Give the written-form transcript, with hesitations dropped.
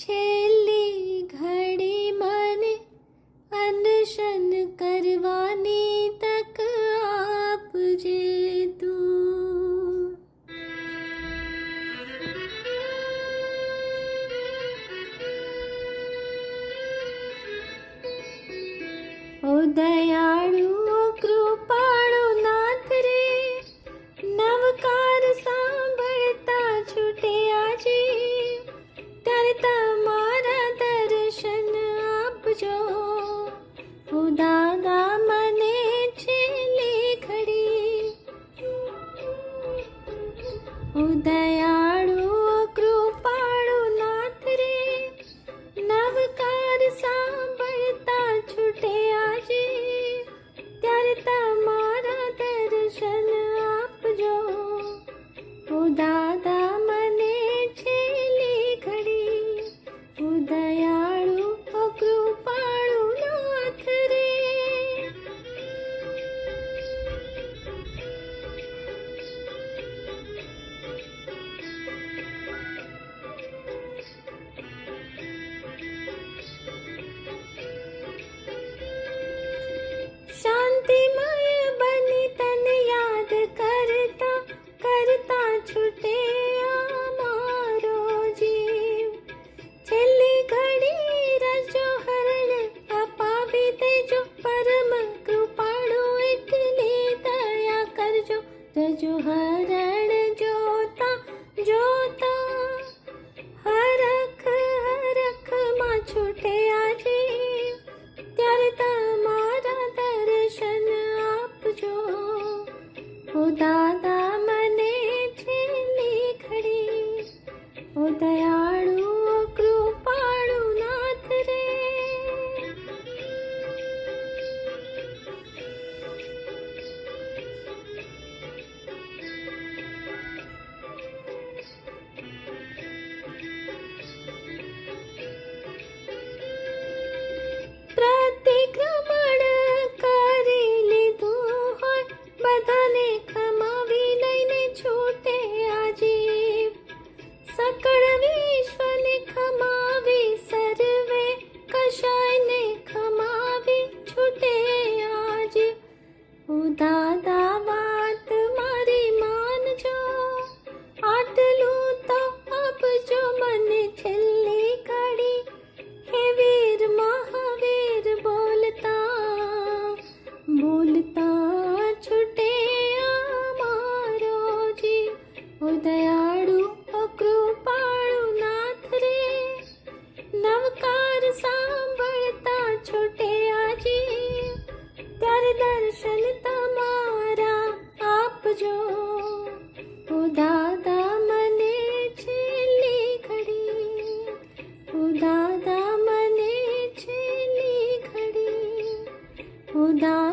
છેલ્લી ઘડી મને અનશન કરવાની તક આપજે તું. ઓ દયાળુ ઓ કૃપાળુ નાથ રે, નવકાર સાંભળતા છૂટે આજે, ત્યારે તમારા દર્શન આપજો. ઓ દાદા મને છેલ્લી ઘડી, ઓ દયાળુ ઓ કૃપાળુ નાથ રે, નવકાર સાંભળતા છૂટે આજે, ત્યારે તમારા દર્શન આપજો. ઓ દાદા મને છેલ્લી ઘડી, ઓ દયાળુ ઓ કૃપાળુ નાથ રે. શાંતિમય બની તને યાદ કરતા કરતા છૂટે આ મારો જીવ. છેલ્લી ઘડી રજો હરણ અપાવી દેજો, પરમ કૃપાળુ એટલી દયા કરજો. રજો હરણ જોતા જોતા હરખ હરખમાં છૂટે આજે, ત્યારે તમારા દર્શન આપજો. ઓ દાદા મને છેલ્લી ઘડી, ઓ દયાળુ ઓ કૃપાળુ નાથ રે. પ્રતિક્રમણ કરી લીધું હોય, બધાને ખમાવી લઈને છૂટે આજે. સકળ વિશ્વને ખમાવી સર્વે કશાયને ખમાવી છૂટે આજે. ઓ દાદા વાત મારી માનજો, આટલું તો આપજો મને છેલ્લી ઘડી. હે વીર મહાવીર બોલતા બોલતા છૂટે આ મારો જીવ. ઓ દયાળુ ઓ કૃપાળુ નાથ રે, નવકાર સાંભળતા છૂટે આજે, ત્યારે દર્શન તમારા આપજો. ઓ દાદા મને છેલ્લી ઘડી, ઓ દાદા મને છેલ્લી ઘડી, ઓ દાદા